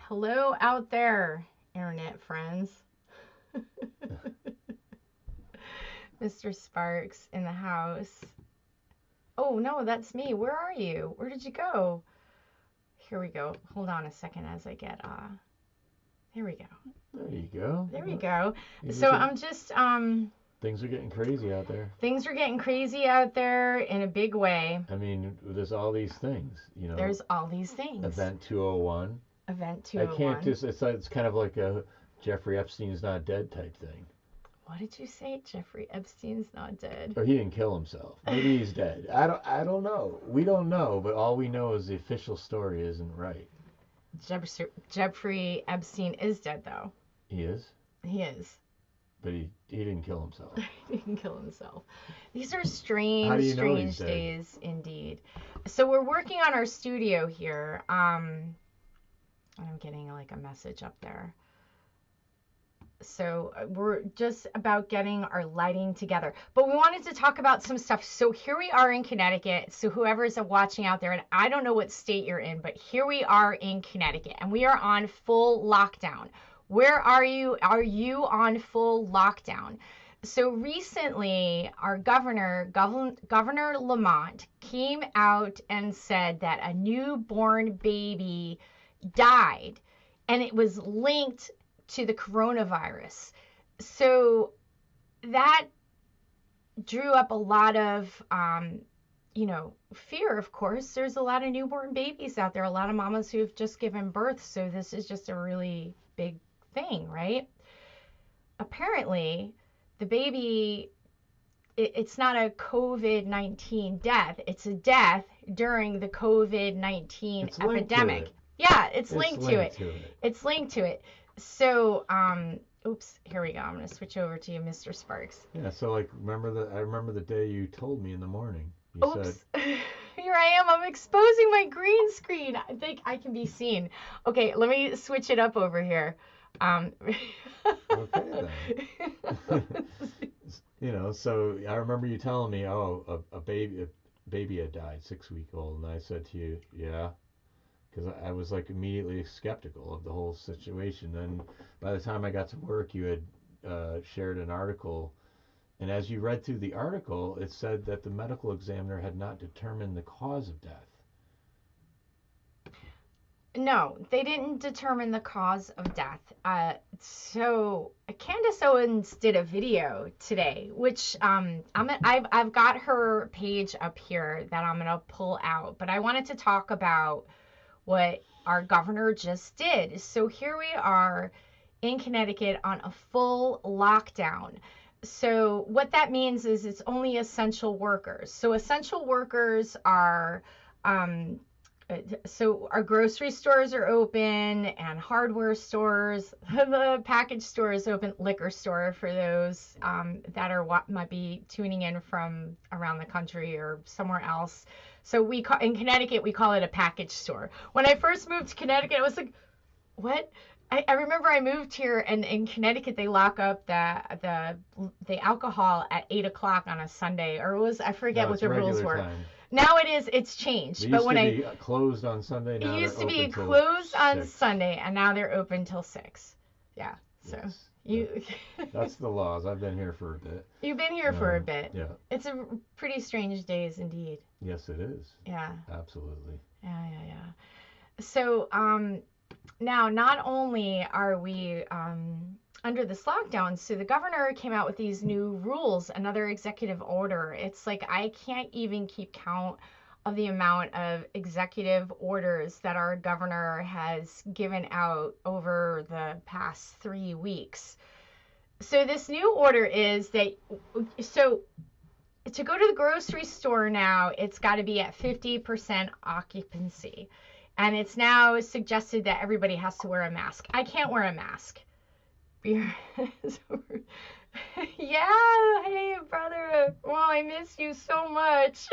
Hello out there, internet friends. Mr. Sparks in the house. Oh no, that's me. Where are you? Where did you go? Here we go. Hold on a second as I get there we go. There you go. There we go. You So get- I'm just Things are getting crazy out there. things are getting crazy out there in a big way. I mean, there's all these things, There's all these things. Event 201. Event I 201. can't just, it's kind of like a Jeffrey Epstein's not dead type thing. What did you say? Jeffrey Epstein's not dead. Or he didn't kill himself. Maybe he's dead. I don't know. We don't know, but all we know is the official story isn't right. Jeffrey Epstein is dead though. He is? He is. But he didn't kill himself. He didn't kill himself. These are strange, How do you know strange he's dead? days indeed. So we're working on our studio here. I'm getting like a message up there. So we're just about getting our lighting together. But we wanted to talk about some stuff. So here we are in Connecticut. So whoever's watching out there, and I don't know what state you're in, but here we are in Connecticut, and we are on full lockdown. Where are you? Are you on full lockdown? So recently, our Governor Lamont, came out and said that a newborn baby died, and it was linked to the coronavirus. So that drew up a lot of, fear, of course. There's a lot of newborn babies out there, a lot of mamas who have just given birth. So this is just a really big thing, right? Apparently, the baby, it's not a COVID-19 death. It's a death during the COVID-19 epidemic. Yeah, it's linked to it. It's linked to it. So, oops, here we go. I'm going to switch over to you, Mr. Sparks. Yeah, so like, I remember the day you told me in the morning. You Oops. said, Here I am. I'm exposing my green screen. I think I can be seen. Okay, let me switch it up over here. Okay then. So I remember you telling me, oh, a baby had died, 6-week-old, and I said to you, yeah, because I was like immediately skeptical of the whole situation. Then by the time I got to work, you had shared an article, and as you read through the article, it said that the medical examiner had not determined the cause of death. No, they didn't determine the cause of death. So Candace Owens did a video today, which I've got her page up here that I'm gonna pull out, but I wanted to talk about what our governor just did. So here we are in Connecticut on a full lockdown. So what that means is it's only essential workers. So essential workers are so our grocery stores are open and hardware stores, the package store is open, liquor store for those that are what might be tuning in from around the country or somewhere else. So in Connecticut, we call it a package store. When I first moved to Connecticut, I was like, what? I remember I moved here, and in Connecticut they lock up the alcohol at 8 o'clock on a Sunday, or I forget what the rules were. Time. Now it's changed. It used to be closed on Sunday. Now it used to they're be open closed on 6. Sunday, and now they're open till 6. Yeah. So yes. That's the laws. I've been here for a bit. You've been here for a bit. Yeah. It's a pretty strange days indeed. Yes, it is. Yeah. Absolutely. Yeah. So now not only are we under this lockdown, so the governor came out with these new rules, another executive order. It's like I can't even keep count of the amount of executive orders that our governor has given out over the past 3 weeks. So this new order is that, so to go to the grocery store now, it's got to be at 50% occupancy. And it's now suggested that everybody has to wear a mask. I can't wear a mask. Yeah, hey brother. Well, I miss you so much.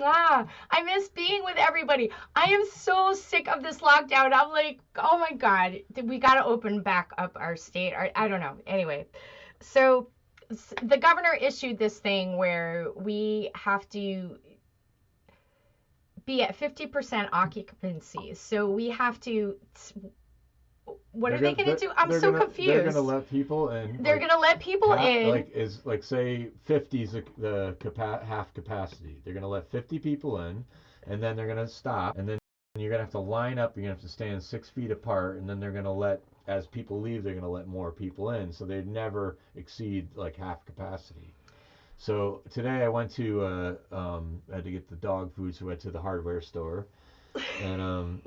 I miss being with everybody. I am so sick of this lockdown. I'm like, oh my God, we got to open back up our state. I don't know. Anyway, so the governor issued this thing where we have to be at 50% occupancy. So we have to What are they going to do? I'm so confused. They're going to let people in. They're going to let people in. Like say 50 is the half capacity. They're going to let 50 people in, and then they're going to stop, and then you're going to have to line up. You're going to have to stand 6 feet apart, and then they're going to let, as people leave, they're going to let more people in. So they never exceed like half capacity. So today I went to I had to get the dog food, so I went to the hardware store, and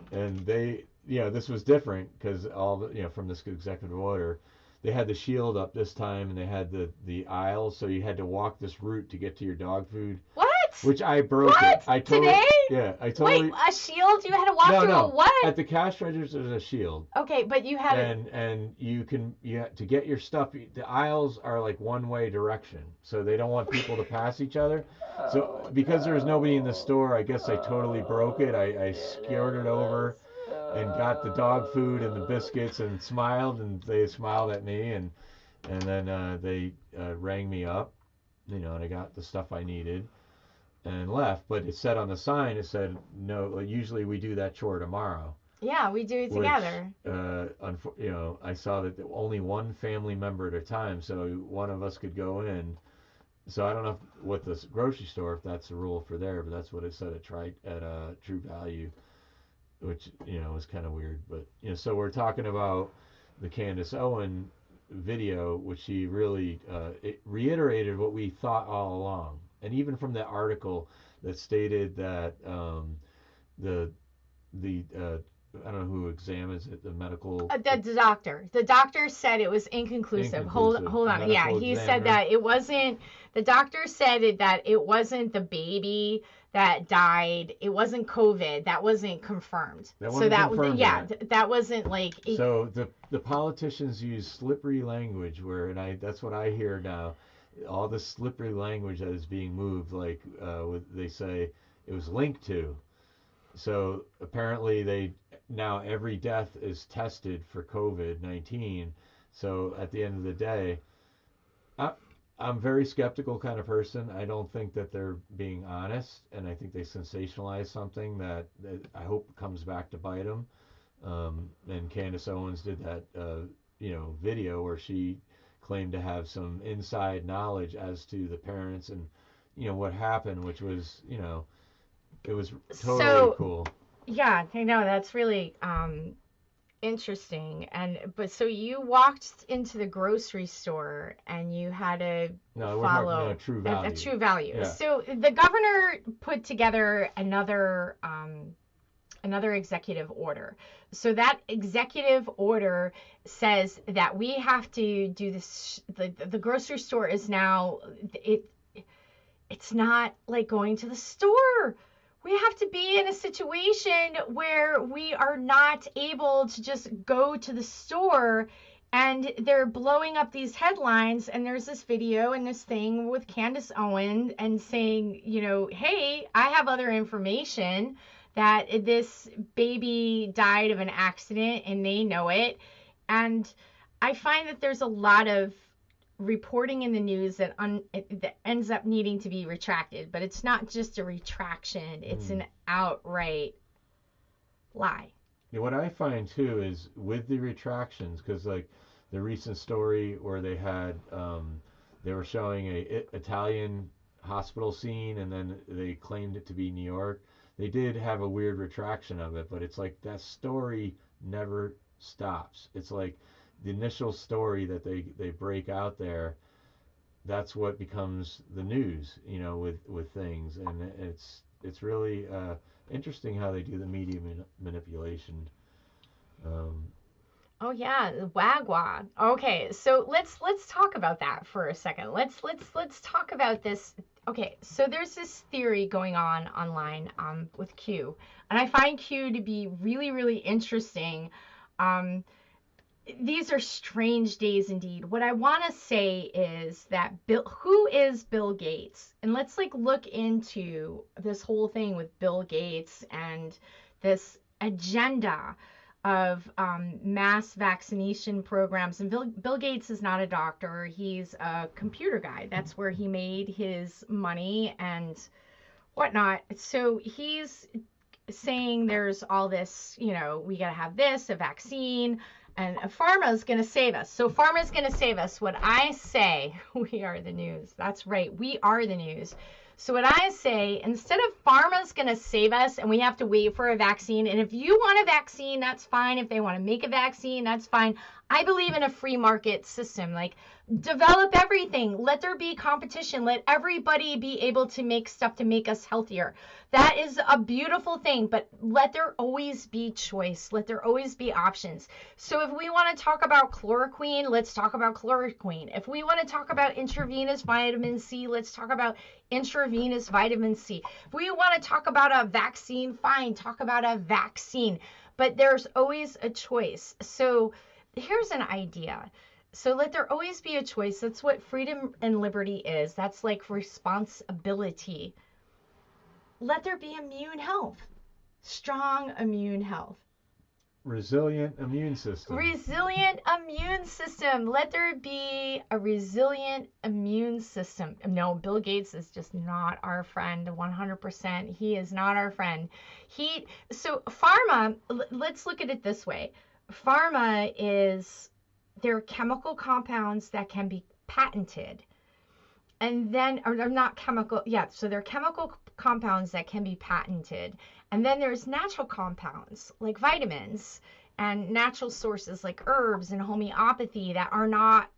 they, this was different because all the, from this executive order, they had the shield up this time, and they had the aisles, so you had to walk this route to get to your dog food. What? Which I broke it. I totally, today? Yeah, I totally. Wait, a shield? You had to walk through a what? At the cash register there's a shield. Okay, but you had and you to get your stuff. The aisles are like one-way direction, so they don't want people to pass each other. So because there was nobody in the store, I guess I totally broke it. I skirted over and got the dog food and the biscuits and smiled, and they smiled at me, and then they rang me up, and I got the stuff I needed and left. But it said on the sign, it said, no, usually we do that chore tomorrow. Yeah, we do it together. I saw that only one family member at a time, so one of us could go in. So I don't know what this grocery store, if that's the rule for there, but that's what it said at True Value, which was kind of weird. But so we're talking about the Candace Owen video, which she really it reiterated what we thought all along, and even from the article that stated that the I don't know who examines it, the medical. The doctor. The doctor said it was inconclusive. Hold on. Yeah, he said that it wasn't. The doctor said that it wasn't the baby that died. It wasn't COVID. That wasn't confirmed. That wasn't like. So the politicians use slippery language that's what I hear now. All the slippery language that is being moved, like they say it was linked to. So apparently now every death is tested for COVID-19. So at the end of the day, I'm a very skeptical kind of person. I don't think that they're being honest, and I think they sensationalize something that I hope comes back to bite them. And Candace Owens did that, video where she claimed to have some inside knowledge as to the parents and, what happened, which was, it was totally cool. Yeah, I know, that's really interesting. But so you walked into the grocery store and you had to follow True Value. A True Value. Yeah. So the governor put together another executive order. So that executive order says that we have to do this. The grocery store is now it's not like going to the store. We have to be in a situation where we are not able to just go to the store, and they're blowing up these headlines, and there's this video and this thing with Candace Owen and saying, hey, I have other information that this baby died of an accident and they know it. And I find that there's a lot of reporting in the news that ends up needing to be retracted, but it's not just a retraction, it's an outright lie. What I find too is with the retractions, because like the recent story where they had they were showing a Italian hospital scene, and then they claimed it to be New York. They did have a weird retraction of it, but it's like that story never stops. It's like the initial story that they break out there, that's what becomes the news, with things. And it's really interesting how they do the media manipulation. Oh yeah, Wagwa. Okay, so let's talk about that for a second. Let's talk about this. Okay, so there's this theory going on online with Q, and I find Q to be really, really interesting. These are strange days indeed. What I want to say is that who is Bill Gates? And let's look into this whole thing with Bill Gates and this agenda of mass vaccination programs. And Bill Gates is not a doctor. He's a computer guy. That's where he made his money and whatnot. So he's saying there's all this, we got to have this, a vaccine. And pharma is going to save us. So pharma is going to save us. What I say, we are the news. That's right. We are the news. So what I say, instead of pharma's going to save us and we have to wait for a vaccine, and if you want a vaccine, that's fine. If they want to make a vaccine, that's fine. I believe in a free market system. Like, develop everything. Let there be competition. Let everybody be able to make stuff to make us healthier. That is a beautiful thing, but let there always be choice. Let there always be options. So if we want to talk about chloroquine, let's talk about chloroquine. If we want to talk about intravenous vitamin C, let's talk about intravenous vitamin C. If we want to talk about a vaccine, fine, talk about a vaccine. But there's always a choice. So here's an idea. So let there always be a choice. That's what freedom and liberty is. That's like responsibility. Let there be immune health. Strong immune health. Resilient immune system. Resilient immune system. Let there be a resilient immune system. No, Bill Gates is just not our friend 100%. He is not our friend. So pharma, let's look at it this way. Pharma is, they're chemical compounds that can be patented. And then, or they're not chemical, yeah, so they're chemical compounds that can be patented. And then there's natural compounds like vitamins and natural sources like herbs and homeopathy that are not,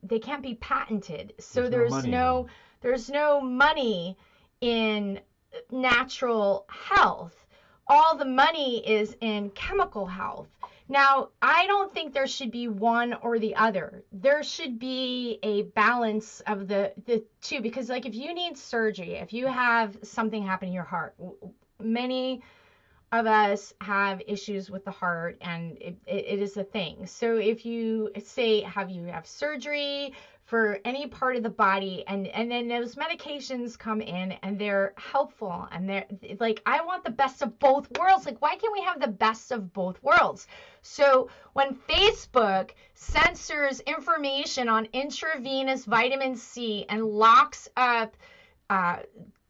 they can't be patented. So there's no money in natural health. All the money is in chemical health. Now, I don't think there should be one or the other. There should be a balance of the two, because like if you need surgery, if you have something happen to your heart, many of us have issues with the heart, and it is a thing. So if you say you have surgery for any part of the body, and then those medications come in and they're helpful and they're like, I want the best of both worlds. Like, why can't we have the best of both worlds? So when Facebook censors information on intravenous vitamin C and locks up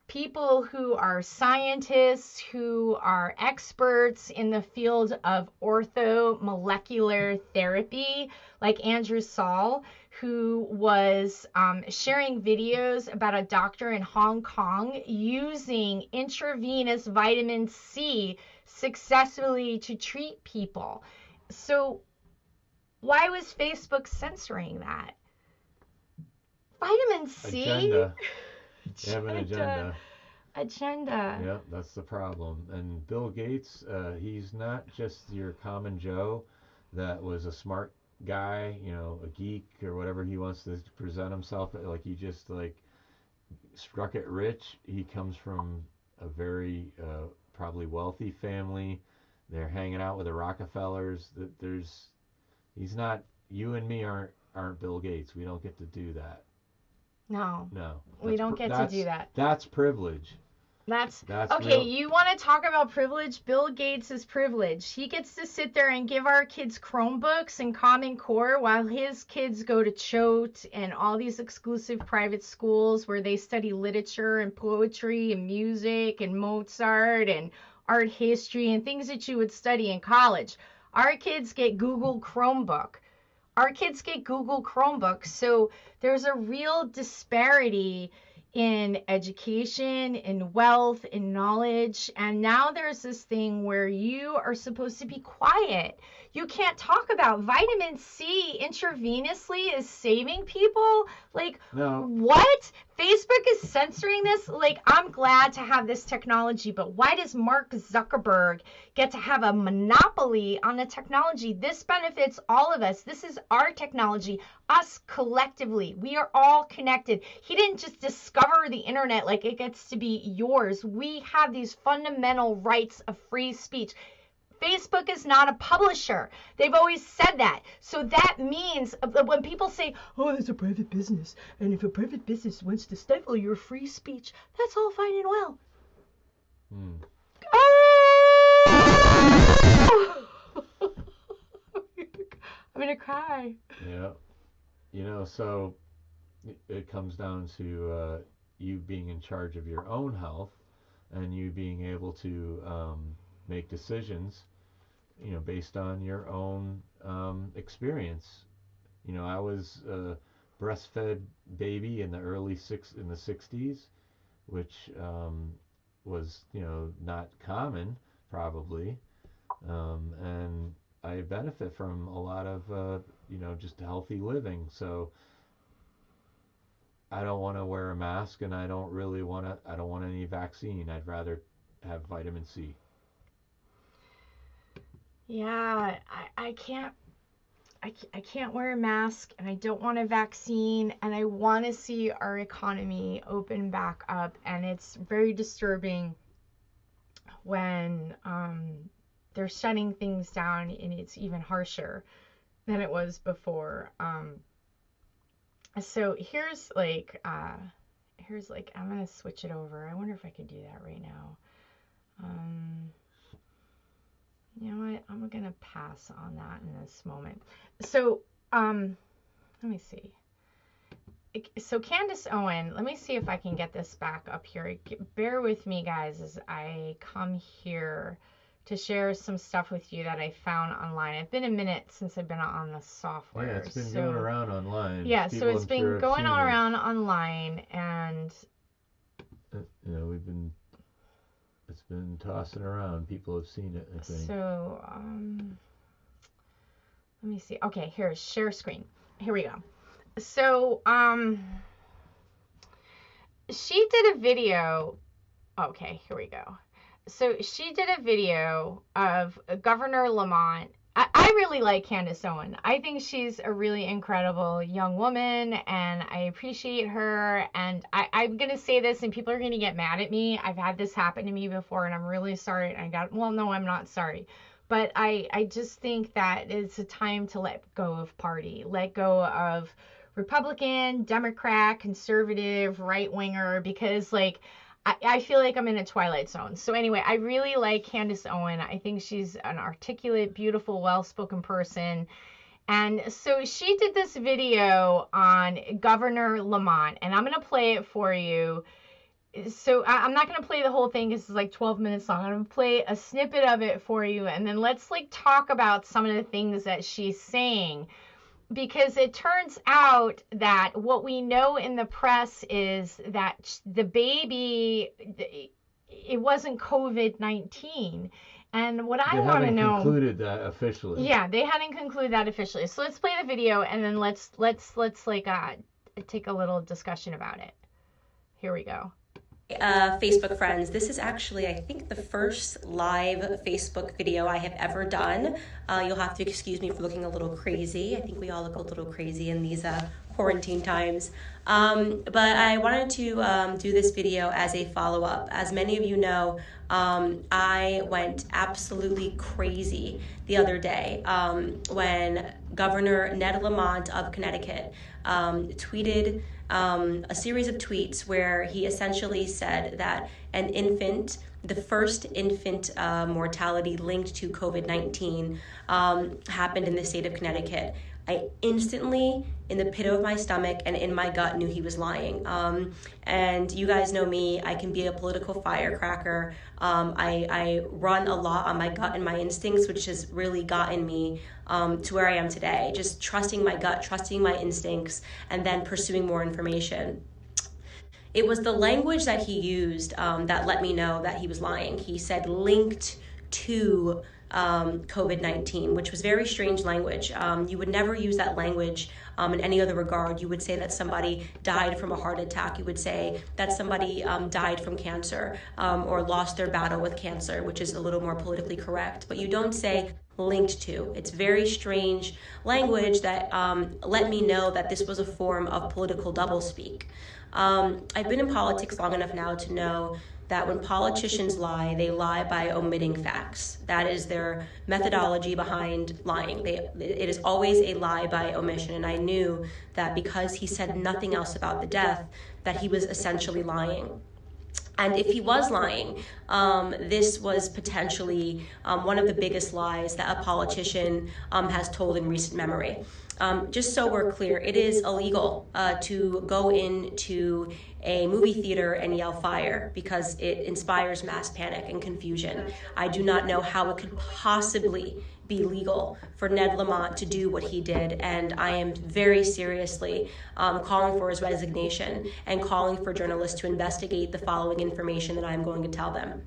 people who are scientists, who are experts in the field of orthomolecular therapy, like Andrew Saul, who was sharing videos about a doctor in Hong Kong using intravenous vitamin C successfully to treat people. So why was Facebook censoring that? Vitamin C? Agenda. They have an agenda. Agenda. Yeah, that's the problem. And Bill Gates, he's not just your common Joe that was a smart guy, a geek or whatever he wants to present himself. Like, he just like struck it rich. He comes from a very probably wealthy family. They're hanging out with the Rockefellers. He's not. You and me aren't Bill Gates. We don't get to do that. No. No. We don't get to do that. That's privilege. That's okay. Real. You want to talk about privilege? Bill Gates is privileged. He gets to sit there and give our kids Chromebooks and Common Core while his kids go to Choate and all these exclusive private schools where they study literature and poetry and music and Mozart and art history and things that you would study in college. Our kids get Google Chromebook. Our kids get Google Chromebooks. So there's a real disparity in education, in wealth, in knowledge. And now there's this thing where you are supposed to be quiet. You can't talk about vitamin C intravenously is saving people. Like, no. What? Facebook is censoring this? Like, I'm glad to have this technology, but why does Mark Zuckerberg get to have a monopoly on the technology? This benefits all of us. This is our technology, us collectively. We are all connected. He didn't just discover the internet like it gets to be yours. We have these fundamental rights of free speech. Facebook is not a publisher. They've always said that. So that means when people say, oh, there's a private business, and if a private business wants to stifle your free speech, that's all fine and well. Oh! I'm going to cry. Yeah. So it comes down to you being in charge of your own health and you being able to make decisions, based on your own experience. You know, I was a breastfed baby in the in the 60s, which was, you know, not common probably, and I benefit from a lot of you know, just healthy living. So I don't want to wear a mask, and I don't really want to. I don't want any vaccine. I'd rather have vitamin C. Yeah, I can't wear a mask, and I don't want a vaccine, and I want to see our economy open back up. And it's very disturbing when they're shutting things down, and it's even harsher than it was before. So here's like I'm gonna switch it over. I wonder if I could do that right now. You know what? I'm gonna pass on that in this moment. So let me see. So Candace Owen, let me see if I can get this back up here. Bear with me, guys, as I come here to share some stuff with you that I found online. It's been a minute since I've been on the software. Yeah, it's been going around online. Yeah, People, so it's I'm been sure, going around online, and you know, it's been tossing around. People have seen it, I think. So let me see. Okay, here's share screen. Here we go. So she did a video. Okay, here we go. So she did a video of Governor Lamont. I really like Candace Owen. I think she's a really incredible young woman, and I appreciate her. And I'm going to say this, and people are going to get mad at me. I've had this happen to me before, and I'm really sorry. Well, no, I'm not sorry. But I just think that it's a time to let go of party, let go of Republican, Democrat, conservative, right-winger, because, like, I feel like I'm in a twilight zone. So anyway, I really like Candace Owen. I think she's an articulate, beautiful, well-spoken person. And so she did this video on Governor Lamont, and I'm going to play it for you. So I'm not going to play the whole thing. This is like 12 minutes long. I'm going to play a snippet of it for you, and then let's like talk about some of the things that she's saying. Because it turns out that what we know in the press is that the baby, it wasn't COVID-19. And what I want to know... They haven't concluded that officially. Yeah, they hadn't concluded that officially. So let's play the video, and then let's like take a little discussion about it. Here we go. Facebook friends, this is actually, I think, the first live Facebook video I have ever done. You'll have to excuse me for looking a little crazy. I think we all look a little crazy in these quarantine times. But I wanted to do this video as a follow-up. As many of you know, I went absolutely crazy the other day when Governor Ned Lamont of Connecticut tweeted a series of tweets where he essentially said that an infant, the first infant mortality linked to COVID-19 happened in the state of Connecticut. I instantly, in the pit of my stomach and in my gut, knew he was lying. And you guys know me, I can be a political firecracker. I run a lot on my gut and my instincts, which has really gotten me to where I am today. Just trusting my gut, trusting my instincts, and then pursuing more information. It was the language that he used that let me know that he was lying. He said linked to COVID-19, which was very strange language. You would never use that language in any other regard. You would say that somebody died from a heart attack. You would say that somebody died from cancer or lost their battle with cancer, which is a little more politically correct. But you don't say linked to. It's very strange language that let me know that this was a form of political doublespeak. I've been in politics long enough now to know that when politicians lie, they lie by omitting facts. That is their methodology behind lying. It is always a lie by omission. And I knew that because he said nothing else about the death, that he was essentially lying. And if he was lying, this was potentially one of the biggest lies that a politician has told in recent memory. Just so we're clear, it is illegal to go into a movie theater and yell fire because it inspires mass panic and confusion. I do not know how it could possibly be legal for Ned Lamont to do what he did. And I am very seriously calling for his resignation and calling for journalists to investigate the following information that I'm going to tell them.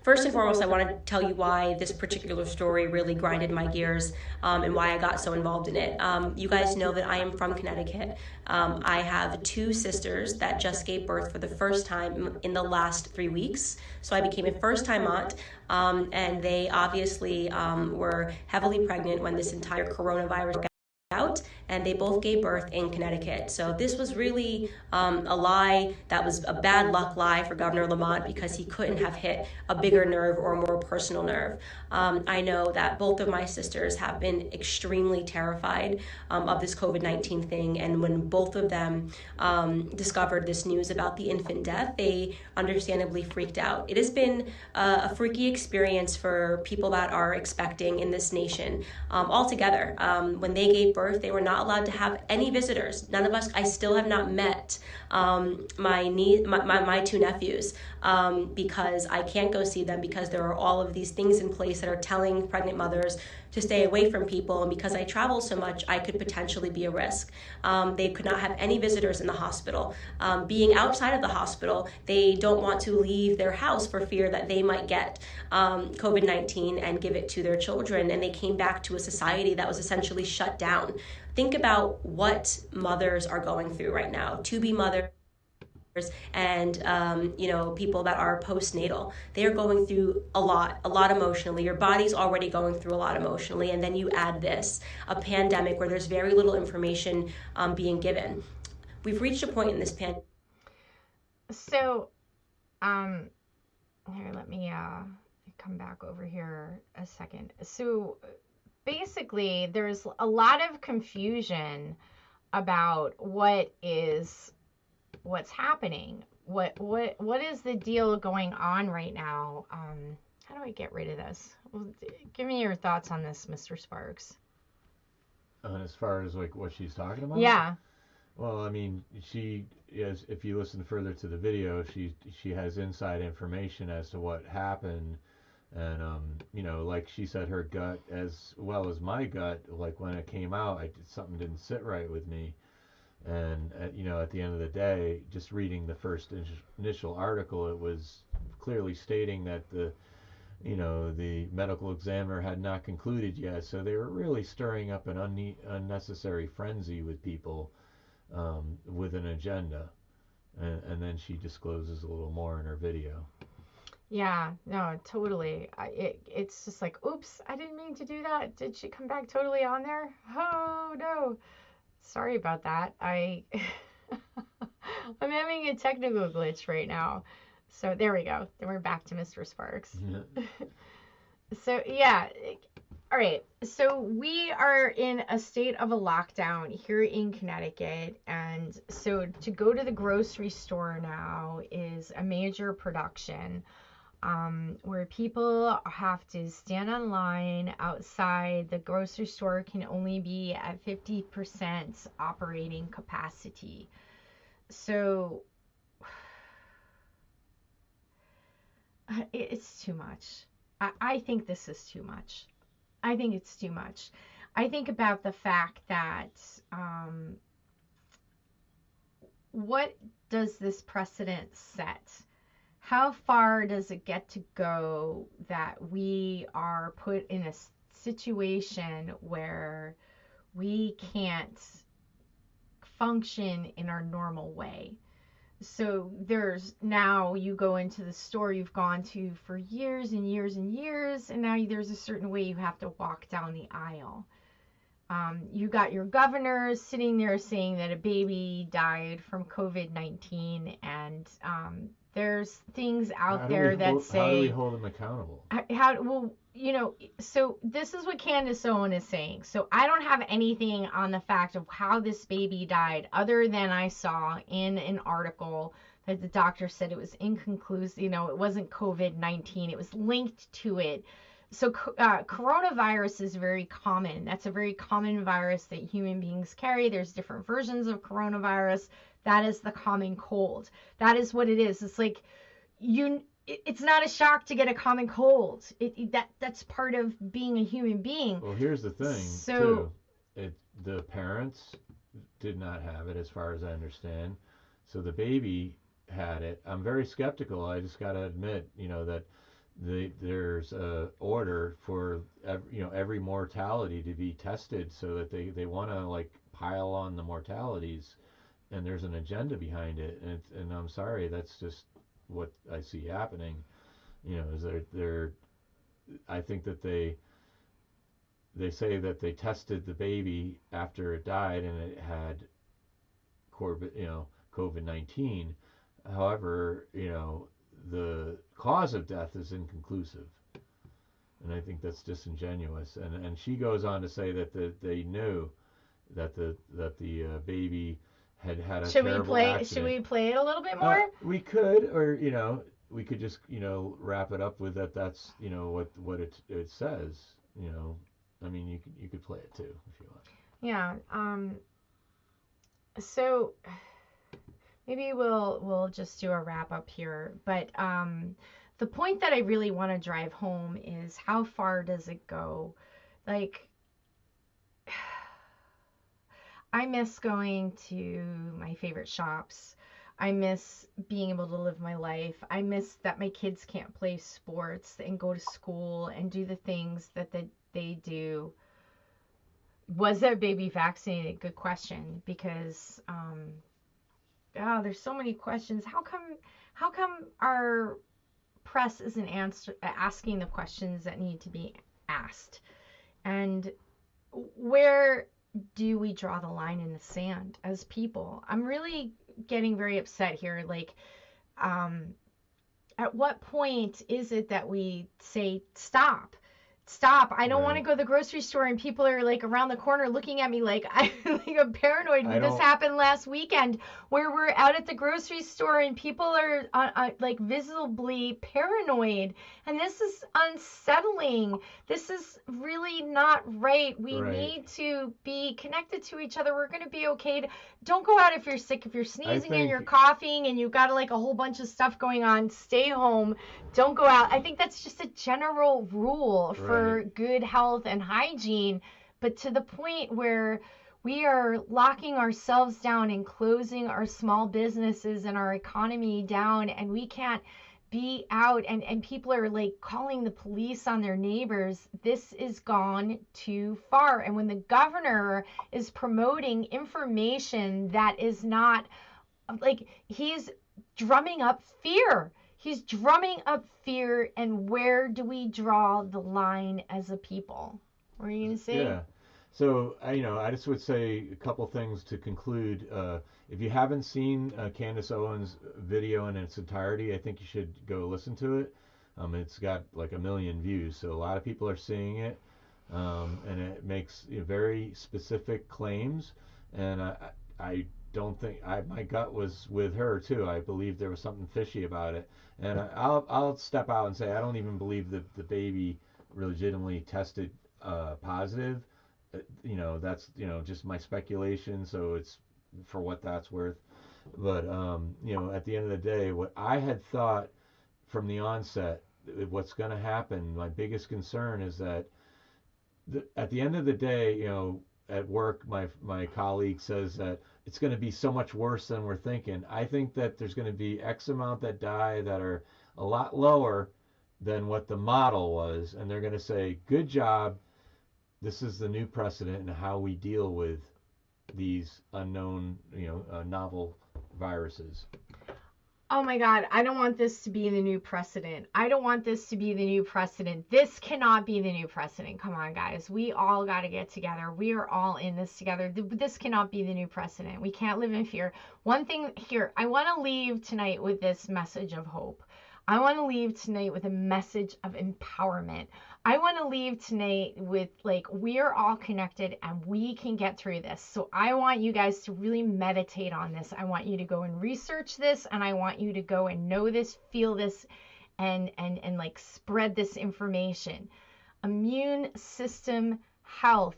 First and foremost, I want to tell you why this particular story really grinded my gears and why I got so involved in it. You guys know that I am from Connecticut. I have 2 sisters that just gave birth for the first time in the last 3 weeks. So I became a first-time aunt, and they obviously were heavily pregnant when this entire coronavirus got out, and they both gave birth in Connecticut. So this was really a lie that was a bad luck lie for Governor Lamont, because he couldn't have hit a bigger nerve or a more personal nerve. I know that both of my sisters have been extremely terrified of this COVID-19 thing, and when both of them discovered this news about the infant death, they understandably freaked out. It has been a freaky experience for people that are expecting in this nation altogether. When they gave birth, they were not allowed to have any visitors. None of us, I still have not met my 2 nephews because I can't go see them, because there are all of these things in place that are telling pregnant mothers to stay away from people, and because I travel so much, I could potentially be a risk. They could not have any visitors in the hospital. Being outside of the hospital, they don't want to leave their house for fear that they might get COVID-19 and give it to their children, and they came back to a society that was essentially shut down. Think about what mothers are going through right now, to-be mothers, and people that are postnatal. They are going through a lot emotionally. Your body's already going through a lot emotionally, and then you add this, a pandemic where there's very little information being given. We've reached a point in this pandemic. So, here, let me come back over here a second. So, basically, there's a lot of confusion about what's happening. What is the deal going on right now? How do I get rid of this? Well, give me your thoughts on this, Mr. Sparks. As far as like what she's talking about? Yeah. Well, I mean, she is. If you listen further to the video, she has inside information as to what happened, and like she said, her gut as well as my gut, like when it came out, something didn't sit right with me. And at the end of the day, just reading the first initial article, it was clearly stating that the medical examiner had not concluded yet. So they were really stirring up an unnecessary frenzy with people with an agenda. And then she discloses a little more in her video. Yeah, no, totally. It's just like, oops, I didn't mean to do that. Did she come back totally on there? Oh, no. Sorry about that. I'm having a technical glitch right now. So there we go. Then we're back to Mr. Sparks. So yeah. All right. So we are in a state of a lockdown here in Connecticut. And so to go to the grocery store now is a major production. Where people have to stand in line outside. The grocery store can only be at 50% operating capacity. So it's too much. I think this is too much. I think it's too much. I think about the fact that what does this precedent set? How far does it get to go that we are put in a situation where we can't function in our normal way? So there's now, you go into the store you've gone to for years and years and years, and now there's a certain way you have to walk down the aisle. You got your governor sitting there saying that a baby died from COVID-19, and there's things out there that say... How do we hold them accountable? So this is what Candace Owen is saying. So I don't have anything on the fact of how this baby died, other than I saw in an article that the doctor said it was inconclusive. It wasn't COVID-19. It was linked to it. So coronavirus is very common. That's a very common virus that human beings carry. There's different versions of coronavirus. That is the common cold. That is what it is. It's like it's not a shock to get a common cold. That's part of being a human being. Well, here's the thing, So too. The parents did not have it, as far as I understand. So the baby had it. I'm very skeptical. I just got to admit, that there's a order for every mortality to be tested, so that they want to like pile on the mortalities, and there's an agenda behind it. And I'm sorry, that's just what I see happening. Is they're I think that they say that they tested the baby after it died and it had COVID-19. However, the cause of death is inconclusive, and I think that's disingenuous. And she goes on to say that they knew that the baby had a terrible accident. Should we play it a little bit more? We could, or we could just wrap it up with that. That's what it says. I mean, you could play it too if you want. Yeah. So maybe we'll just do a wrap up here. But the point that I really want to drive home is, how far does it go? Like, I miss going to my favorite shops. I miss being able to live my life. I miss that my kids can't play sports and go to school and do the things that they do. Was their baby vaccinated? Good question, because there's so many questions. How come our press isn't asking the questions that need to be asked? And where do we draw the line in the sand as people? I'm really getting very upset here. Like, at what point is it that we say stop? I don't want to go to the grocery store and people are like around the corner looking at me like I'm paranoid. This happened last weekend where we're out at the grocery store and people are like visibly paranoid, and this is unsettling. This is really not right. We need to be connected to each other. We're going to be okay. Don't go out if you're sick. If you're sneezing and you're coughing and you've got like a whole bunch of stuff going on, stay home. Don't go out. I think that's just a general rule for good health and hygiene, but to the point where we are locking ourselves down and closing our small businesses and our economy down, and we can't be out, and people are like calling the police on their neighbors. This is gone too far. And when the governor is promoting information that is not, like, he's drumming up fear. He's drumming up fear, and where do we draw the line as a people? What are you going to say? Yeah. So, I just would say a couple things to conclude. If you haven't seen Candace Owens' video in its entirety, I think you should go listen to it. It's got like 1 million views, so a lot of people are seeing it, and it makes very specific claims. And I don't think my gut was with her too. I believe there was something fishy about it, and I'll step out and say I don't even believe that the baby legitimately tested positive. That's just my speculation, so it's for what that's worth. But at the end of the day, what I had thought from the onset, what's going to happen, my biggest concern is that at the end of the day, at work, my colleague says that it's going to be so much worse than we're thinking. I think that there's going to be X amount that die that are a lot lower than what the model was, and they're going to say, good job, this is the new precedent in how we deal with these unknown, novel viruses. Oh my God, I don't want this to be the new precedent. I don't want this to be the new precedent. This cannot be the new precedent. Come on, guys. We all got to get together. We are all in this together. This cannot be the new precedent. We can't live in fear. One thing here, I want to leave tonight with this message of hope. I want to leave tonight with a message of empowerment. I want to leave tonight with, like, we're all connected and we can get through this. So I want you guys to really meditate on this. I want you to go and research this, and I want you to go and know this, feel this, and like spread this information. Immune system health.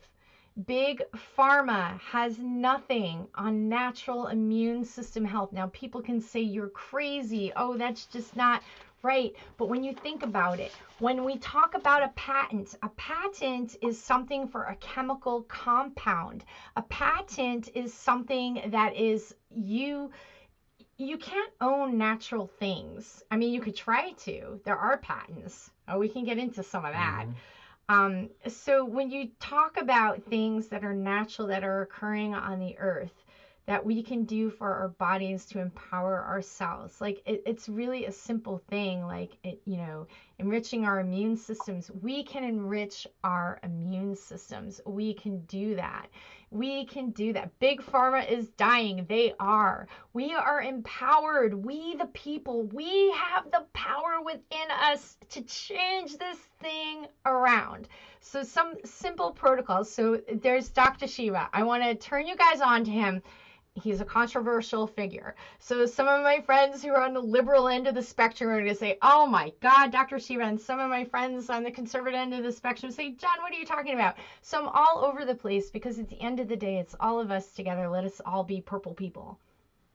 Big Pharma has nothing on natural immune system health. Now, people can say you're crazy. Oh, that's just not Right. But when you think about it, when we talk about a patent is something for a chemical compound. A patent is something that is you can't own natural things. I mean, you could try to. There are patents. Oh, we can get into some of that. So when you talk about things that are natural, that are occurring on the earth, that we can do for our bodies to empower ourselves, like it's really a simple thing, like enriching our immune systems. We can enrich our immune systems. We can do that. We can do that. Big Pharma is dying. They are. We are empowered. We, the people, we have the power within us to change this thing around. So some simple protocols. So there's Dr. Shiva. I want to turn you guys on to him. He's a controversial figure. So some of my friends who are on the liberal end of the spectrum are going to say, oh my God, Dr. Shiva. And some of my friends on the conservative end of the spectrum say, John, what are you talking about? So I'm all over the place because at the end of the day, it's all of us together. Let us all be purple people.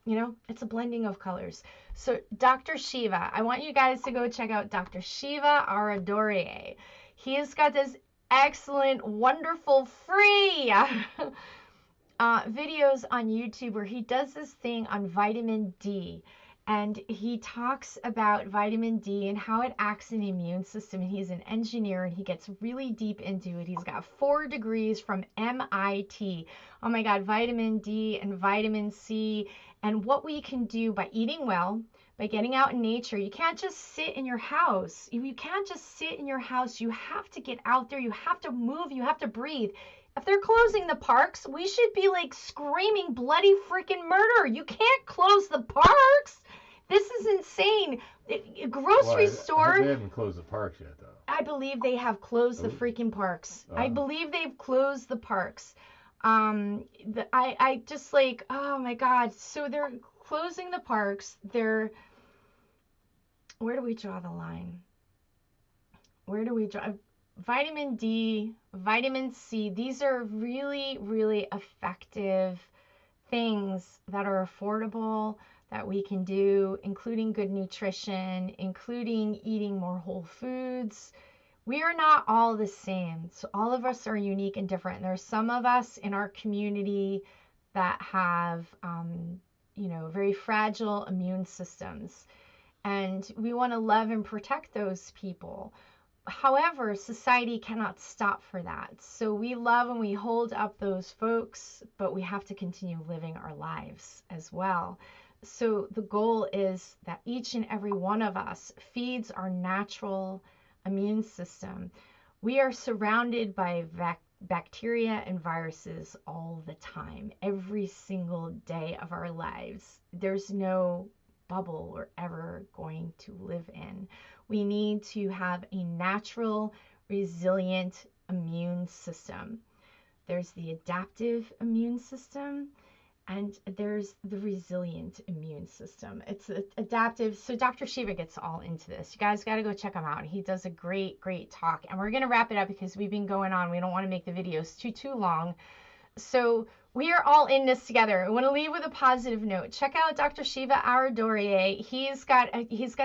It's a blending of colors. So Dr. Shiva, I want you guys to go check out Dr. Shiva Aradoriye. He has got this excellent, wonderful, free videos on YouTube where he does this thing on vitamin D, and he talks about vitamin D and how it acts in the immune system. And he's an engineer, and he gets really deep into it. He's got 4 degrees from MIT. Oh my God, vitamin D and vitamin C, and what we can do by eating well, by getting out in nature. You can't just sit in your house. You can't just sit in your house. You have to get out there. You have to move. You have to breathe. If they're closing the parks, we should be like screaming bloody freaking murder. You can't close the parks. This is insane. Grocery store. They haven't closed the parks yet, though. I believe they have closed the freaking parks. I believe they've closed the parks. I just like, oh my God. So they're closing the parks. Where do we draw the line? Where do we draw? Vitamin D, vitamin C, these are really, really effective things that are affordable, that we can do, including good nutrition, including eating more whole foods. We are not all the same. So all of us are unique and different. There's some of us in our community that have, very fragile immune systems. And we want to love and protect those people. However, society cannot stop for that. So we love and we hold up those folks, but we have to continue living our lives as well. So the goal is that each and every one of us feeds our natural immune system. We are surrounded by bacteria and viruses all the time, every single day of our lives. There's no bubble we're ever going to live in. We need to have a natural, resilient immune system. There's the adaptive immune system, and there's the resilient immune system. It's adaptive. So Dr. Shiva gets all into this. You guys got to go check him out. He does a great, great talk. And we're going to wrap it up because we've been going on. We don't want to make the videos too long. So we are all in this together. I want to leave with a positive note. Check out Dr. Shiva Aradoriye. He's got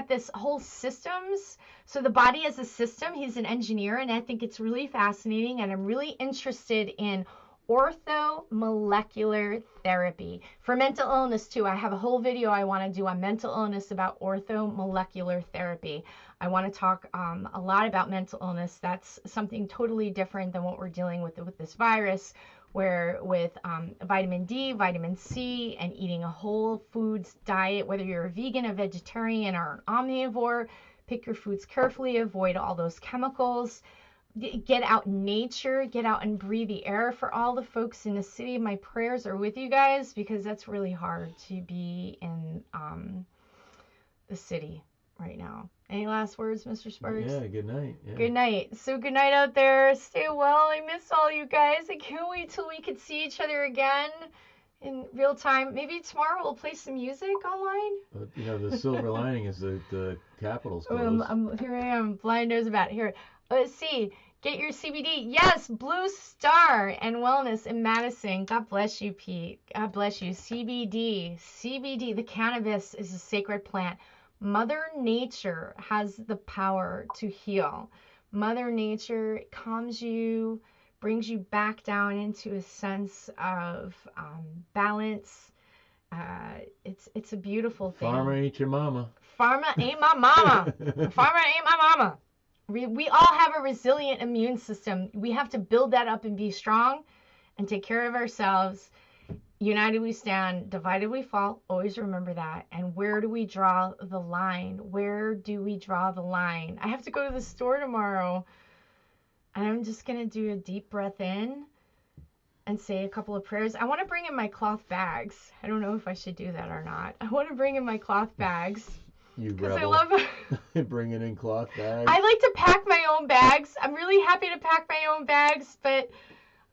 this whole systems. So the body is a system. He's an engineer, and I think it's really fascinating. And I'm really interested in orthomolecular therapy for mental illness too. I have a whole video I want to do on mental illness about orthomolecular therapy. I want to talk a lot about mental illness. That's something totally different than what we're dealing with this virus, where with vitamin D, vitamin C, and eating a whole foods diet, whether you're a vegan, a vegetarian, or an omnivore, pick your foods carefully, avoid all those chemicals, get out in nature, get out and breathe the air. For all the folks in the city, my prayers are with you guys, because that's really hard to be in the city right now. Any last words, Mr. Sparks? Yeah, good night. Yeah. Good night. So good night out there. Stay well. I miss all you guys. I can't wait till we can see each other again in real time. Maybe tomorrow we'll play some music online. But, the silver lining is that the Capitol's closed. Here I am, blind nose about it. Here. Let's see. Get your CBD. Yes, Blue Star and Wellness in Madison. God bless you, Pete. God bless you. CBD. CBD. The cannabis is a sacred plant. Mother Nature has the power to heal. Mother Nature calms you, brings you back down into a sense of balance. It's a beautiful thing. Farmer ain't your mama. Farmer ain't my mama. Farmer ain't my mama. We all have a resilient immune system. We have to build that up and be strong and take care of ourselves. United we stand, divided we fall. Always remember that. And where do we draw the line? Where do we draw the line? I have to go to the store tomorrow. And I'm just going to do a deep breath in and say a couple of prayers. I want to bring in my cloth bags. I don't know if I should do that or not. I want to bring in my cloth bags. You Because I rebel. love Bringing in cloth bags. I like to pack my own bags. I'm really happy to pack my own bags, but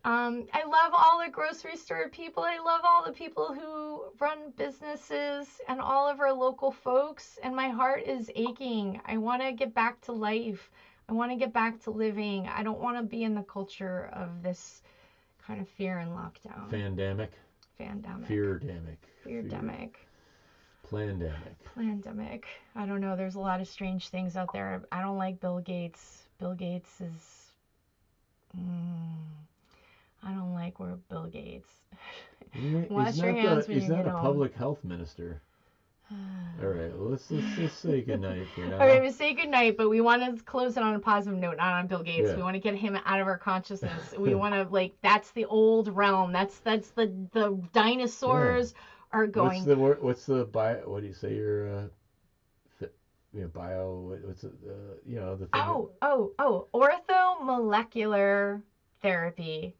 I love all the grocery store people. I love all the people who run businesses and all of our local folks. And my heart is aching. I want to get back to life. I want to get back to living. I don't want to be in the culture of this kind of fear and lockdown. Fandemic. Fandemic. Feardemic. Feardemic. Plandemic. Plandemic. I don't know. There's a lot of strange things out there. I don't like Bill Gates. Bill Gates is... I don't like where Bill Gates. Wash your hands when you He's get not a home. public health minister. All right, well, let's say goodnight for now. All right, we say goodnight, but we want to close it on a positive note, not on Bill Gates. Yeah. We want to get him out of our consciousness. We want to, like, that's the old realm. That's the dinosaurs are going. What's the bio? What do you say? Your bio. What's it? The thing. Orthomolecular therapy.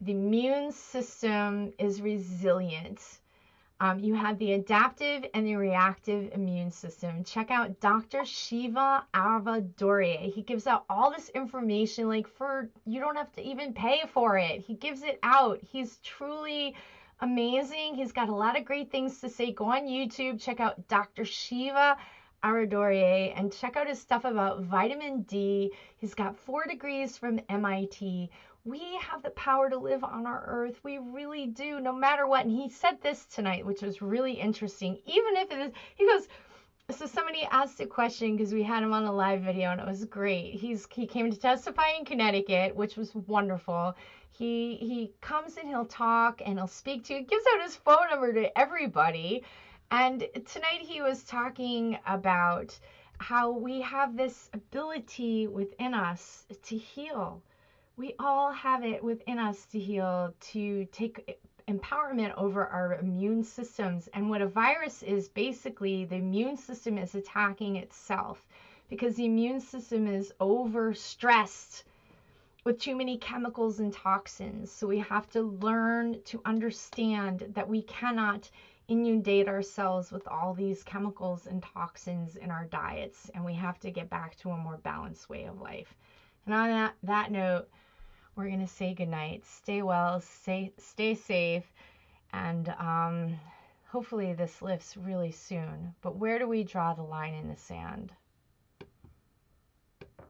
The immune system is resilient. You have the adaptive and the reactive immune system. Check out Dr. Shiva Ayurveda. He gives out all this information, like you don't have to even pay for it. He gives it out. He's truly amazing. He's got a lot of great things to say. Go on YouTube, check out Dr. Shiva Ayurveda, and check out his stuff about vitamin D. He's got 4 degrees from MIT. We have the power to live on our earth. We really do, no matter what. And he said this tonight, which was really interesting. Even if it is, he goes, so somebody asked a question because we had him on a live video and it was great. He came to testify in Connecticut, which was wonderful. He comes and he'll talk and he'll speak to you. He gives out his phone number to everybody. And tonight he was talking about how we have this ability within us to heal. We all have it within us to heal, to take empowerment over our immune systems. And what a virus is, basically, the immune system is attacking itself because the immune system is overstressed with too many chemicals and toxins. So we have to learn to understand that we cannot inundate ourselves with all these chemicals and toxins in our diets, and we have to get back to a more balanced way of life. And on that note, we're going to say goodnight. Stay well, stay safe, and hopefully this lifts really soon. But where do we draw the line in the sand?